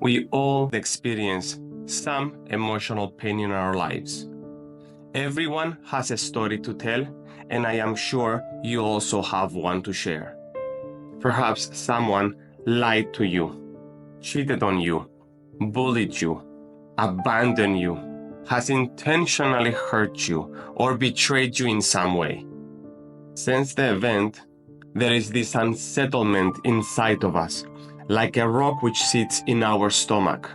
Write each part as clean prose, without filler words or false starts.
We all experience some emotional pain in our lives. Everyone has a story to tell, and I am sure you also have one to share. Perhaps someone lied to you, cheated on you, bullied you, abandoned you, has intentionally hurt you, or betrayed you in some way. Since the event, there is this unsettlement inside of us, like a rock which sits in our stomach.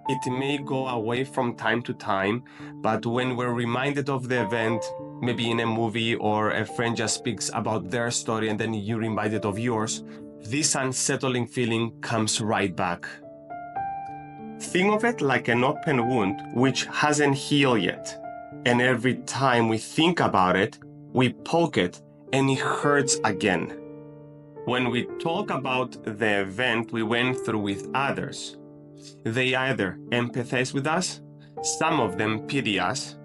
It may go away from time to time, but when we're reminded of the event, maybe in a movie or a friend just speaks about their story and then you're reminded of yours, this unsettling feeling comes right back. Think of it like an open wound which hasn't healed yet. And every time we think about it, we poke it and it hurts again. When we talk about the event we went through with others, they either empathize with us, some of them pity us,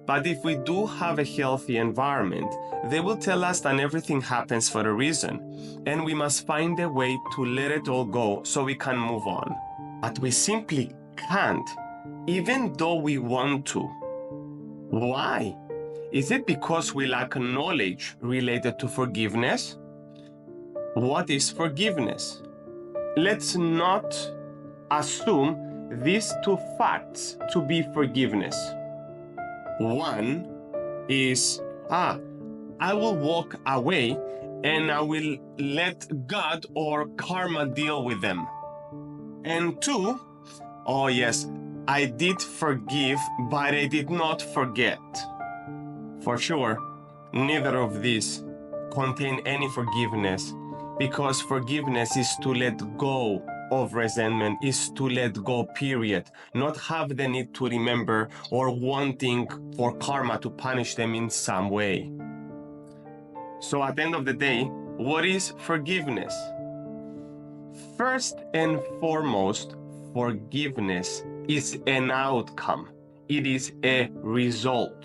but if we do have a healthy environment, they will tell us that everything happens for a reason, and we must find a way to let it all go so we can move on. But we simply can't, even though we want to. Why? Is it because we lack knowledge related to forgiveness? What is forgiveness? Let's not assume these two facts to be forgiveness. One is, I will walk away and I will let God or karma deal with them. And two, oh yes, I did forgive, but I did not forget. For sure, neither of these contain any forgiveness, because forgiveness is to let go of resentment, is to let go, period. Not have the need to remember or wanting for karma to punish them in some way. So at the end of the day, what is forgiveness? First and foremost, forgiveness is an outcome. It is a result.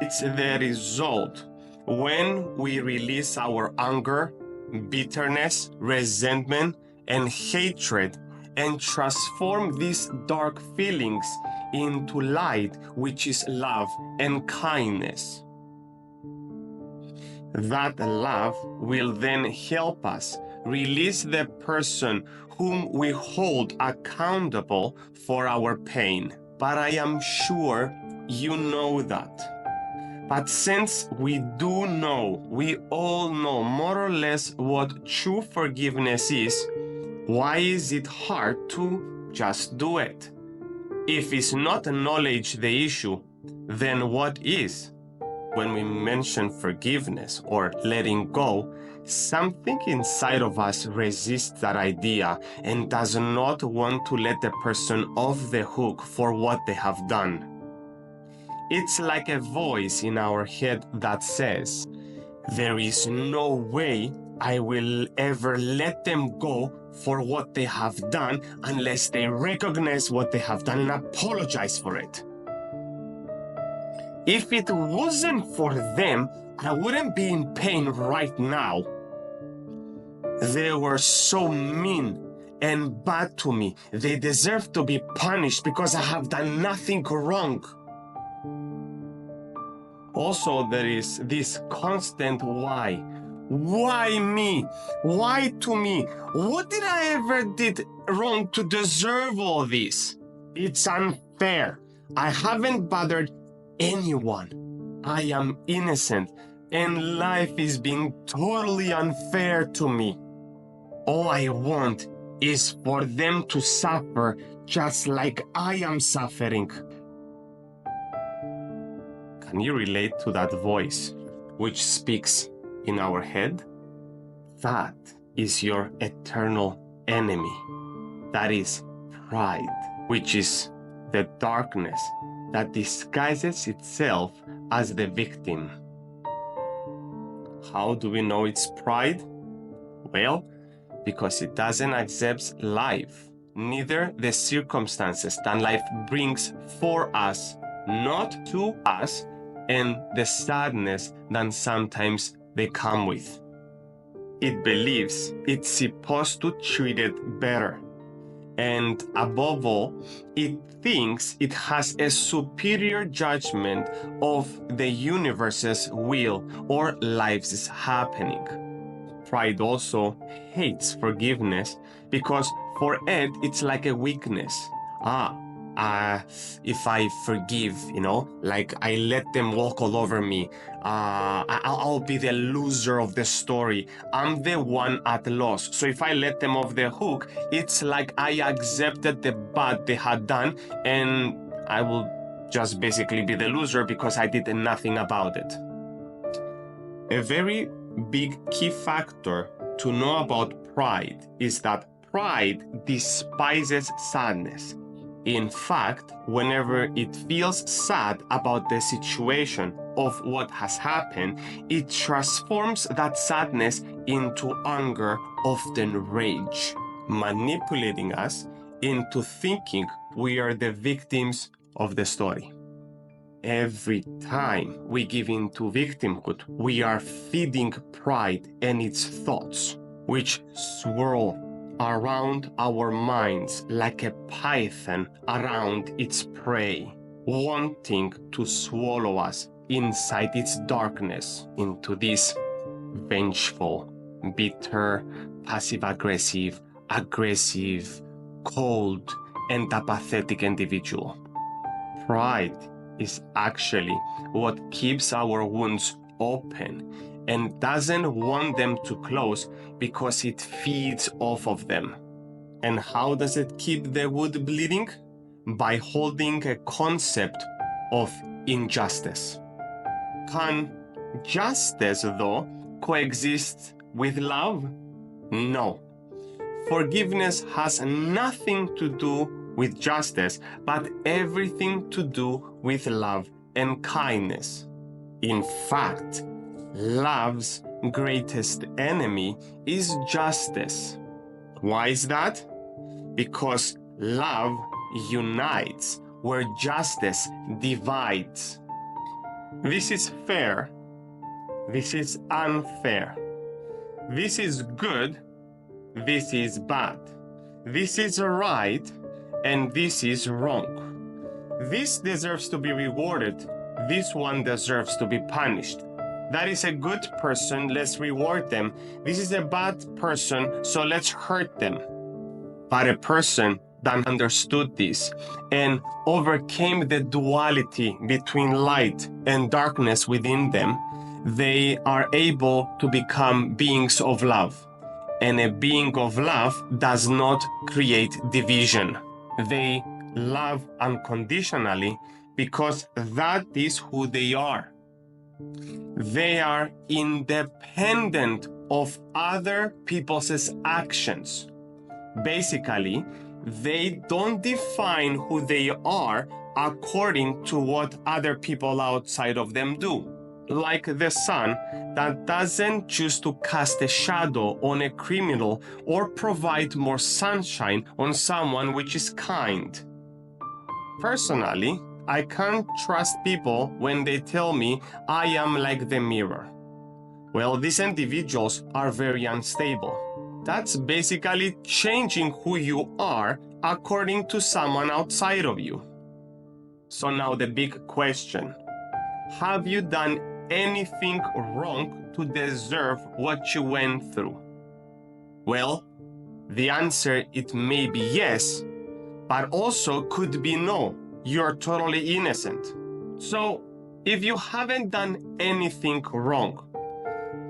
It's the result when we release our anger, bitterness, resentment, and hatred and transform these dark feelings into light, which is love and kindness. That love will then help us release the person whom we hold accountable for our pain. But I am sure you know that. But since we do know, we all know more or less what true forgiveness is, why is it hard to just do it? If it's not knowledge the issue, then what is? When we mention forgiveness or letting go, something inside of us resists that idea and does not want to let the person off the hook for what they have done. It's like a voice in our head that says, there is no way I will ever let them go for what they have done unless they recognize what they have done and apologize for it. If it wasn't for them, I wouldn't be in pain right now. They were so mean and bad to me. They deserve to be punished because I have done nothing wrong. Also, there is this constant why. Why me? Why to me? What did I ever did wrong to deserve all this? It's unfair. I haven't bothered anyone. I am innocent, and life is being totally unfair to me. All I want is for them to suffer just like I am suffering. Can you relate to that voice which speaks in our head? That is your eternal enemy. That is pride, which is the darkness that disguises itself as the victim. How do we know it's pride? Well, because it doesn't accept life, neither the circumstances that life brings for us, not to us, and the sadness that sometimes they come with. It believes it's supposed to treat it better. And above all, it thinks it has a superior judgment of the universe's will or life's happening. Pride also hates forgiveness because for it, it's like a weakness. If I forgive, like I let them walk all over me, I'll be the loser of the story. I'm the one at loss. So if I let them off the hook, it's like I accepted the bad they had done, and I will just basically be the loser because I did nothing about it. A very big key factor to know about pride is that pride despises sadness. In fact, whenever it feels sad about the situation of what has happened, it transforms that sadness into anger, often rage, manipulating us into thinking we are the victims of the story. Every time we give in to victimhood, we are feeding pride and its thoughts, which swirl around our minds like a python around its prey, wanting to swallow us inside its darkness into this vengeful, bitter, passive-aggressive, cold, and apathetic individual. Pride is actually what keeps our wounds open and doesn't want them to close because it feeds off of them. And how does it keep the wound bleeding? By holding a concept of injustice. Can justice, though, coexist with love? No. Forgiveness has nothing to do with justice, but everything to do with love and kindness. In fact, love's greatest enemy is justice. Why is that? Because love unites where justice divides. This is fair. This is unfair. This is good. This is bad. This is right. And this is wrong. This deserves to be rewarded. This one deserves to be punished. That is a good person, let's reward them. This is a bad person, so let's hurt them. But a person that understood this and overcame the duality between light and darkness within them, they are able to become beings of love. And a being of love does not create division. They love unconditionally because that is who they are. They are independent of other people's actions. Basically, they don't define who they are according to what other people outside of them do. Like the sun that doesn't choose to cast a shadow on a criminal or provide more sunshine on someone which is kind. Personally, I can't trust people when they tell me I am like the mirror. Well, these individuals are very unstable. That's basically changing who you are according to someone outside of you. So now the big question: have you done anything wrong to deserve what you went through? Well, the answer, it may be yes, but also could be no. You're totally innocent. So, if you haven't done anything wrong,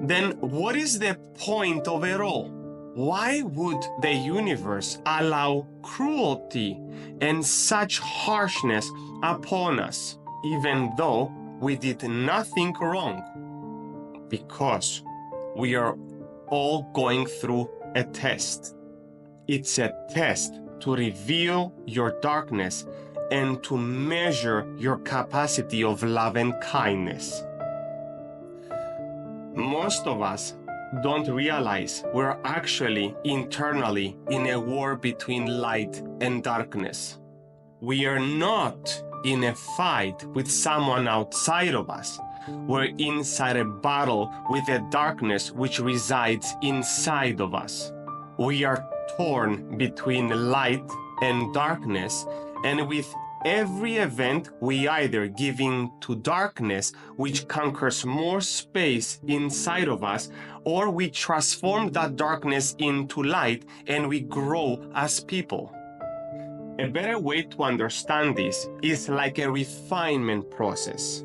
then what is the point of it all? Why would the universe allow cruelty and such harshness upon us, even though we did nothing wrong? Because we are all going through a test. It's a test to reveal your darkness and to measure your capacity of love and kindness. Most of us don't realize we're actually internally in a war between light and darkness. We are not in a fight with someone outside of us. We're inside a battle with the darkness which resides inside of us. We are torn between light and darkness, and with every event we either give in to darkness, which conquers more space inside of us, or we transform that darkness into light and we grow as people. A better way to understand this is like a refinement process.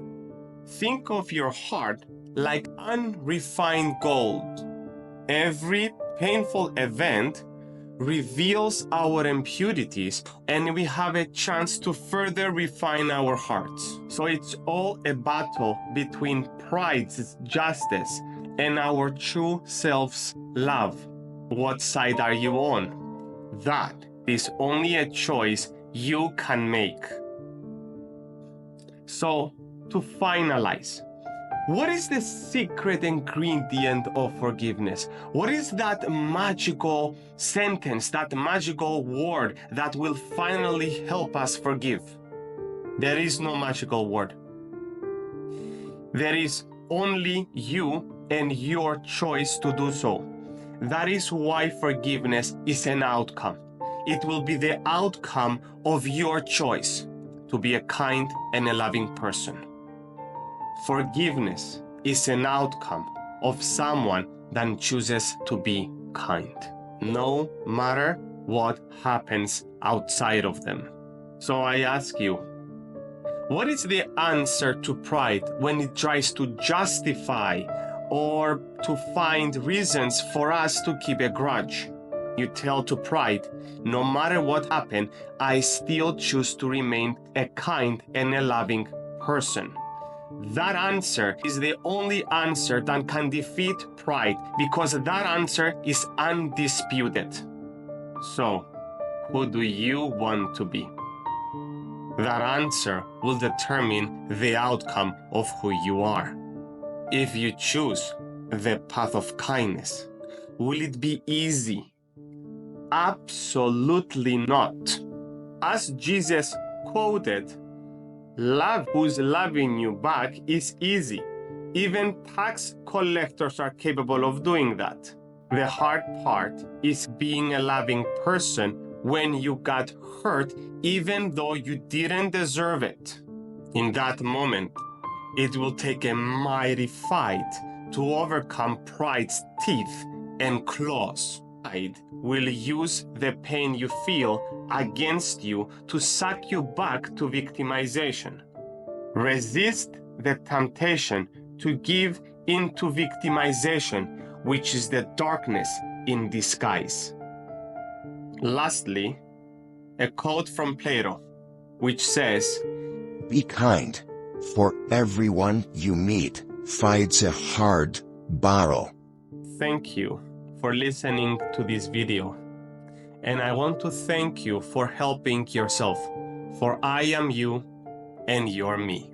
Think of your heart like unrefined gold. Every painful event reveals our impurities, and we have a chance to further refine our hearts. So it's all a battle between pride's justice and our true self's love. What side are you on? That is only a choice you can make. So, to finalize, what is the secret ingredient of forgiveness? What is that magical sentence, that magical word that will finally help us forgive? There is no magical word. There is only you and your choice to do so. That is why forgiveness is an outcome. It will be the outcome of your choice to be a kind and a loving person. Forgiveness is an outcome of someone that chooses to be kind, no matter what happens outside of them. So I ask you, what is the answer to pride when it tries to justify or to find reasons for us to keep a grudge? You tell to pride, no matter what happened, I still choose to remain a kind and a loving person. That answer is the only answer that can defeat pride, because that answer is undisputed. So, who do you want to be? That answer will determine the outcome of who you are. If you choose the path of kindness, will it be easy? Absolutely not. As Jesus quoted, love who's loving you back is easy. Even tax collectors are capable of doing that. The hard part is being a loving person when you got hurt, even though you didn't deserve it. In that moment, it will take a mighty fight to overcome pride's teeth and claws. Pride will use the pain you feel against you to suck you back to victimization. Resist the temptation to give into victimization, which is the darkness in disguise. Lastly, a quote from Plato, which says, "Be kind, for everyone you meet fights a hard battle." Thank you for listening to this video. And I want to thank you for helping yourself, for I am you and you're me.